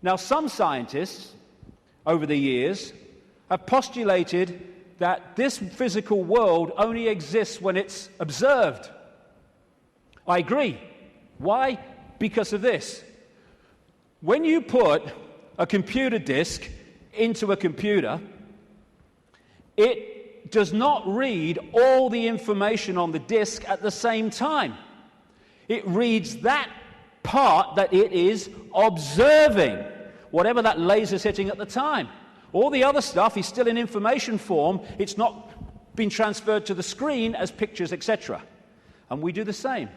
Now, some scientists, over the years, have postulated that this physical world only exists when it's observed. I agree. Why? Because of this. When you put a computer disk into a computer, it does not read all the information on the disk at the same time. It reads that part that it is observing, whatever that laser's hitting at the time. All the other stuff is still in information form. It's not been transferred to the screen as pictures, etc. And we do the same.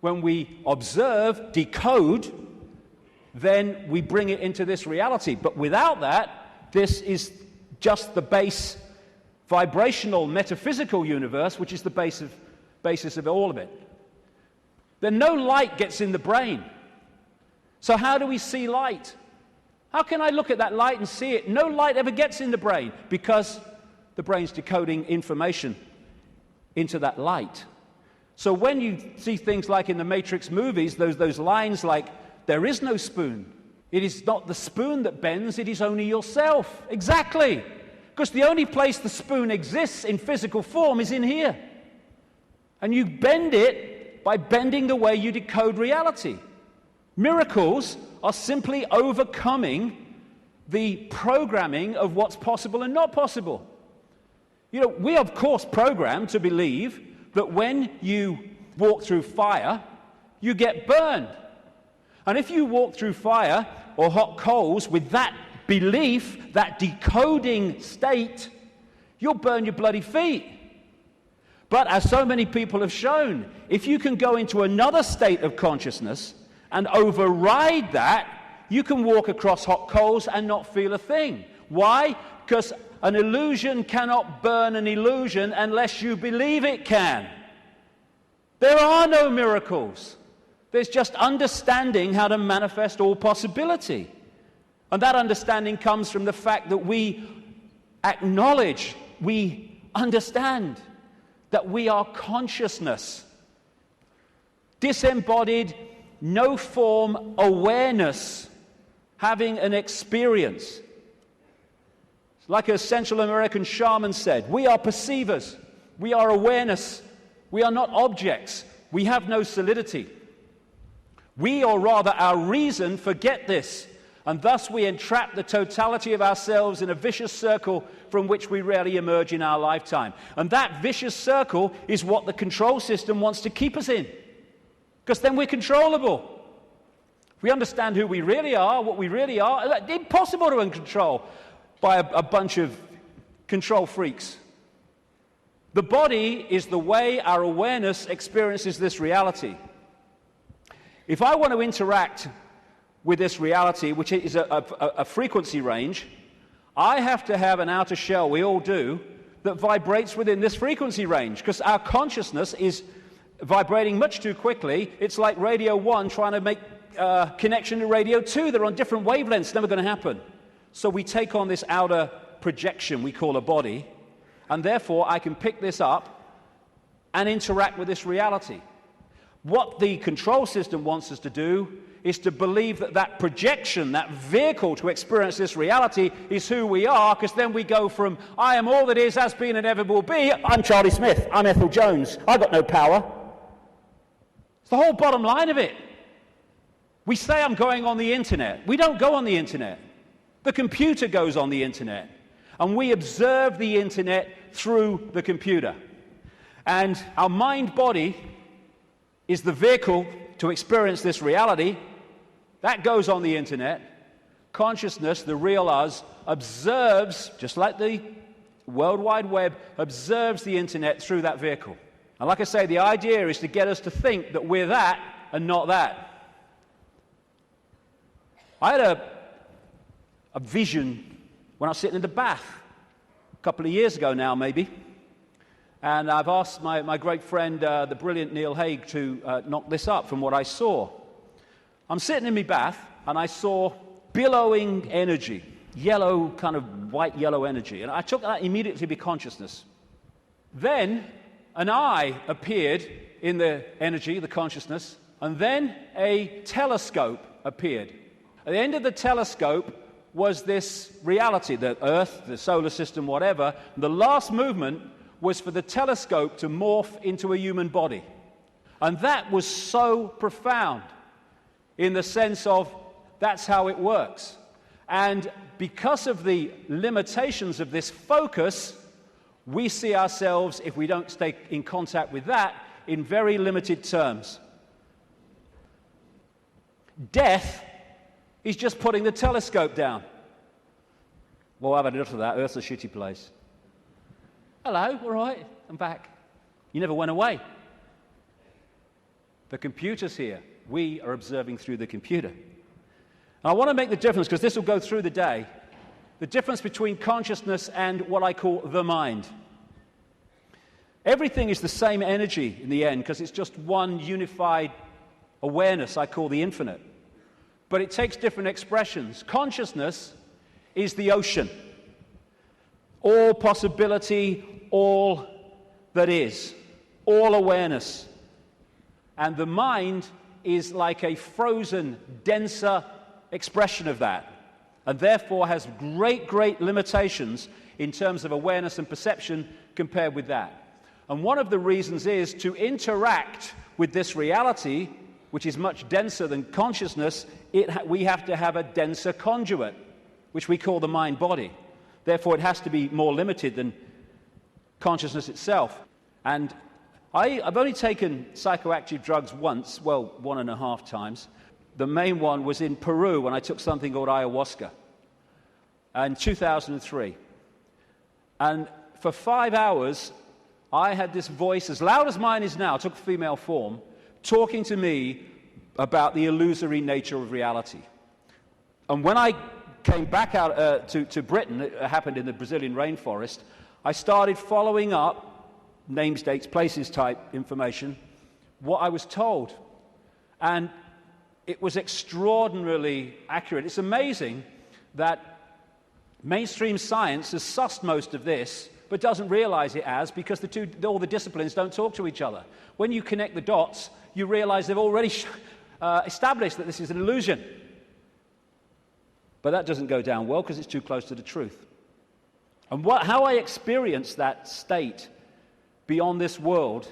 When we observe, decode, then we bring it into this reality. But without that, this is just the base vibrational metaphysical universe, which is the basis of all of it. Then no light gets in the brain. So how do we see light? How can I look at that light and see it? No light ever gets in the brain because the brain's decoding information into that light. So when you see things like in the Matrix movies, those lines like, there is no spoon. It is not the spoon that bends, it is only yourself. Exactly. Because the only place the spoon exists in physical form is in here. And you bend it by bending the way you decode reality. Miracles are simply overcoming the programming of what's possible and not possible. You know, we are of course programmed to believe that when you walk through fire, you get burned. And if you walk through fire or hot coals with that belief, that decoding state, you'll burn your bloody feet. But as so many people have shown, if you can go into another state of consciousness and override that, you can walk across hot coals and not feel a thing. Why? Because an illusion cannot burn an illusion unless you believe it can. There are no miracles. There's just understanding how to manifest all possibility. And that understanding comes from the fact that we acknowledge, we understand that we are consciousness. Disembodied, no form awareness, having an experience. Like a Central American shaman said, we are perceivers, we are awareness, we are not objects, we have no solidity. We, or rather our reason, forget this, and thus we entrap the totality of ourselves in a vicious circle from which we rarely emerge in our lifetime. And that vicious circle is what the control system wants to keep us in, because then we're controllable. If we understand who we really are, what we really are, it's impossible to control by a bunch of control freaks. The body is the way our awareness experiences this reality. If I want to interact with this reality, which is a frequency range, I have to have an outer shell, we all do, that vibrates within this frequency range, because our consciousness is vibrating much too quickly. It's like Radio 1 trying to make connection to Radio 2. They're on different wavelengths, never going to happen. So we take on this outer projection we call a body, and therefore I can pick this up and interact with this reality. What the control system wants us to do is to believe that that projection, that vehicle to experience this reality is who we are, because then we go from, I am all that is, has been, and ever will be, I'm Charlie Smith, I'm Ethel Jones, I've got no power. It's the whole bottom line of it. We say I'm going on the internet. We don't go on the internet. The computer goes on the internet, and we observe the internet through the computer. And our mind-body is the vehicle to experience this reality. That goes on the internet. Consciousness, the real us, observes, just like the World Wide Web, observes the internet through that vehicle. And like I say, the idea is to get us to think that we're that and not that. I had a vision when I was sitting in the bath a couple of years ago now, maybe. And I've asked my great friend, the brilliant Neil Haig, to knock this up from what I saw. I'm sitting in my bath, and I saw billowing energy, yellow, kind of white-yellow energy. And I took that immediately to be consciousness. Then an eye appeared in the energy, the consciousness, and then a telescope appeared. At the end of the telescope was this reality, the Earth, the solar system, whatever. The last movement was for the telescope to morph into a human body. And that was so profound in the sense of that's how it works. And because of the limitations of this focus, we see ourselves, if we don't stay in contact with that, in very limited terms. Death is just putting the telescope down. Well, I've had enough of that. Earth's a shitty place. Hello, all right, I'm back. You never went away. The computer's here. We are observing through the computer. And I want to make the difference, because this will go through the day, the difference between consciousness and what I call the mind. Everything is the same energy in the end, because it's just one unified awareness I call the infinite. But it takes different expressions. Consciousness is the ocean. All possibility, all that is, all awareness. And the mind is like a frozen, denser expression of that, and therefore has great, great limitations in terms of awareness and perception compared with that. And one of the reasons is to interact with this reality, which is much denser than consciousness, we have to have a denser conduit, which we call the mind-body. Therefore, it has to be more limited than consciousness itself. And I've only taken psychoactive drugs once, well, 1.5 times. The main one was in Peru when I took something called ayahuasca in 2003. And for 5 hours, I had this voice, as loud as mine is now, took female form, talking to me about the illusory nature of reality. And when I came back out to Britain, it happened in the Brazilian rainforest, I started following up names, dates, places type information, what I was told. And it was extraordinarily accurate. It's amazing that mainstream science has sussed most of this, but doesn't realize it as, because all the disciplines don't talk to each other. When you connect the dots, you realize they've already established that this is an illusion. But that doesn't go down well because it's too close to the truth. And how I experienced that state beyond this world,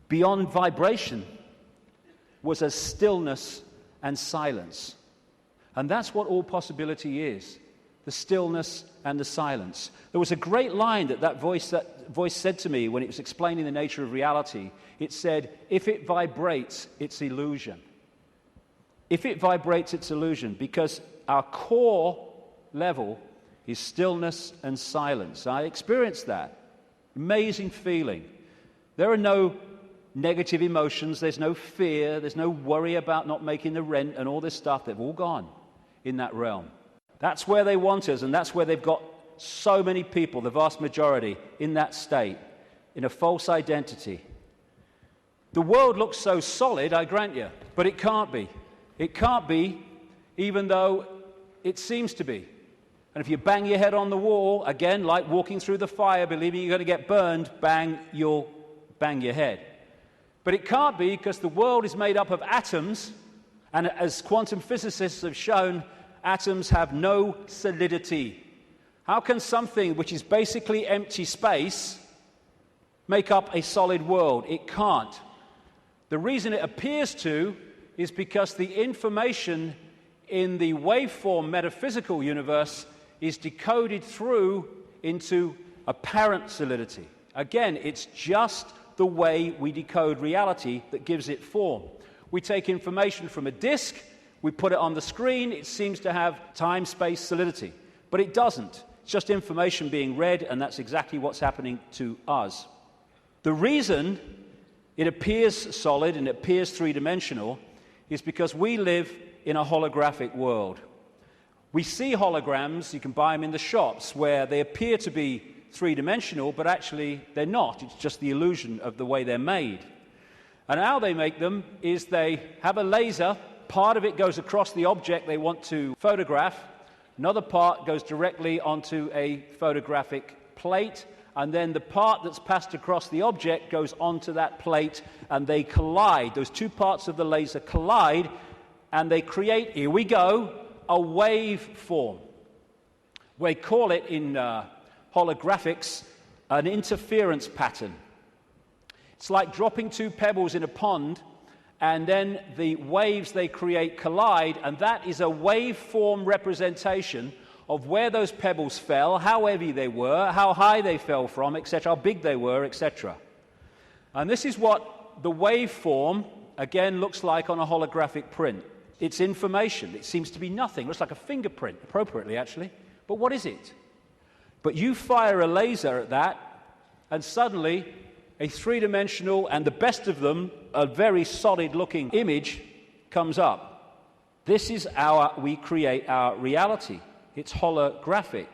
beyond vibration, was as stillness and silence. And that's what all possibility is, the stillness and the silence. There was a great line that voice said to me when it was explaining the nature of reality. It said, if it vibrates, it's illusion. If it vibrates, it's illusion, because our core level is stillness and silence. I experienced that. Amazing feeling. There are no negative emotions, there's no fear, there's no worry about not making the rent and all this stuff. They've all gone in that realm. That's where they want us, and that's where they've got so many people, the vast majority, in that state, in a false identity. The world looks so solid, I grant you, but it can't be. It can't be, even though it seems to be. And if you bang your head on the wall, again, like walking through the fire, believing you're going to get burned, you'll bang your head. But it can't be, because the world is made up of atoms, and as quantum physicists have shown, atoms have no solidity. How can something which is basically empty space make up a solid world? It can't. The reason it appears to is because the information in the waveform metaphysical universe is decoded through into apparent solidity. Again, it's just the way we decode reality that gives it form. We take information from a disk, we put it on the screen, it seems to have time-space solidity. But it doesn't. It's just information being read, and that's exactly what's happening to us. The reason it appears solid and it appears three-dimensional is because we live in a holographic world. We see holograms, you can buy them in the shops, where they appear to be three-dimensional, but actually they're not. It's just the illusion of the way they're made. And how they make them is they have a laser, part of it goes across the object they want to photograph, another part goes directly onto a photographic plate, and then the part that's passed across the object goes onto that plate, and they collide. Those two parts of the laser collide, and they create, here we go, a waveform. We call it in holographics an interference pattern. It's like dropping two pebbles in a pond, and then the waves they create collide, and that is a waveform representation of where those pebbles fell, how heavy they were, how high they fell from, etc., how big they were, etc. And this is what the waveform, again, looks like on a holographic print. It's information. It seems to be nothing. It looks like a fingerprint, appropriately, actually. But what is it? But you fire a laser at that, and suddenly a three-dimensional, and the best of them, a very solid-looking image comes up. This is we create our reality. It's holographic.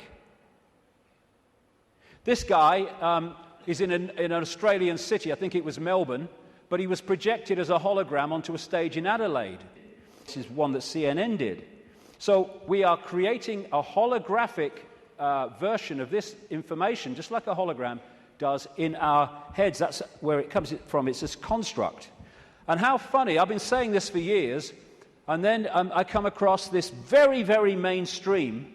This guy is in an Australian city, I think it was Melbourne, but he was projected as a hologram onto a stage in Adelaide. This is one that CNN did. So we are creating a holographic version of this information, just like a hologram does in our heads. That's where it comes from. It's this construct. And how funny, I've been saying this for years, and then I come across this very, very mainstream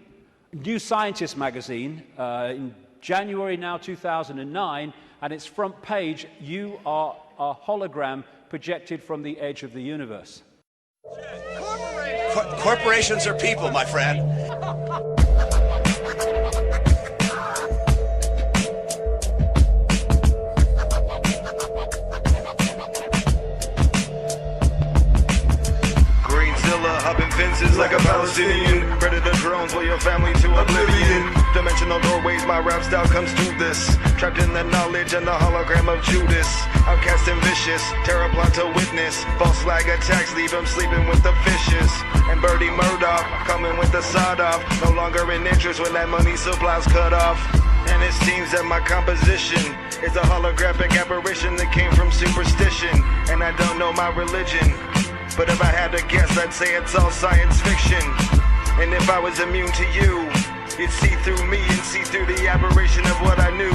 New Scientist magazine in January now 2009, and its front page, you are a hologram projected from the edge of the universe. Corporations are people, my friend. Fences like a Palestinian. Predator drones will your family to oblivion. Dimensional doorways, my rap style comes through this. Trapped in the knowledge and the hologram of Judas. Outcast and vicious, terror plot to witness. False flag attacks, leave him sleeping with the fishes. And Birdie Murdoch, coming with the sod off. No longer in interest when that money supply's cut off. And it seems that my composition is a holographic apparition that came from superstition. And I don't know my religion, but if I had to guess, I'd say it's all science fiction. And if I was immune to you, you'd see through me and see through the aberration of what I knew.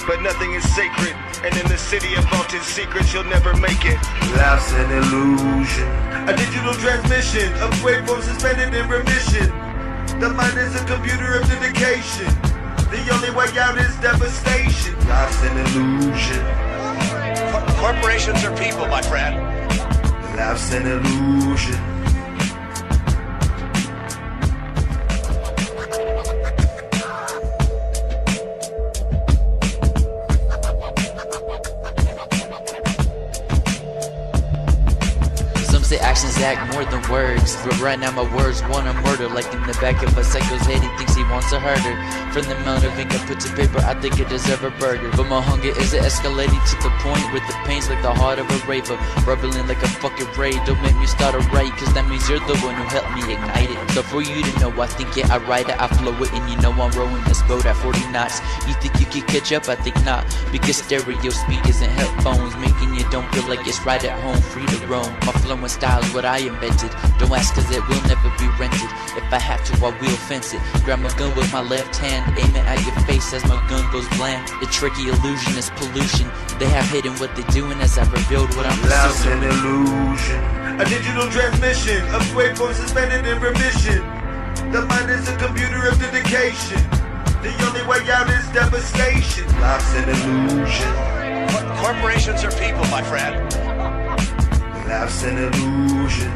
But nothing is sacred, and in the city of vaulted secrets, you'll never make it. Life's an illusion, a digital transmission of waveforms suspended in remission. The mind is a computer of dedication. The only way out is devastation. life's an illusion, Corporations are people, my friend. life's an illusion. Say actions act more than words, but right now my words want to murder. Like in the back of a psycho's head, he thinks he wants to hurt her. From the amount of ink I put to paper, I think it deserves a burger. But my hunger is escalating to the point where the pain's like the heart of a raver, rubbling like a fucking raid. Don't make me start a raid, cause that means you're the one who helped me ignite it. So for you to know, I think it, I write it, I flow it, and you know I'm rowing this boat at 40 knots. You think you can catch up? I think not, because stereo speakers and headphones making you don't feel like it's right at home, free to roam. My flow and style is what I invented. Don't ask cause it will never be rented. If I have to, I will fence it. Grab my gun with my left hand, aim it at your face as my gun goes bland. The tricky illusion is pollution. They have hidden what they're doing as I revealed what I'm Life's pursuing. an illusion, A digital transmission of waveforms suspended in remission. The mind is a computer of dedication. The only way out is devastation. life's an illusion, Corporations are people, my friend. life's an illusion.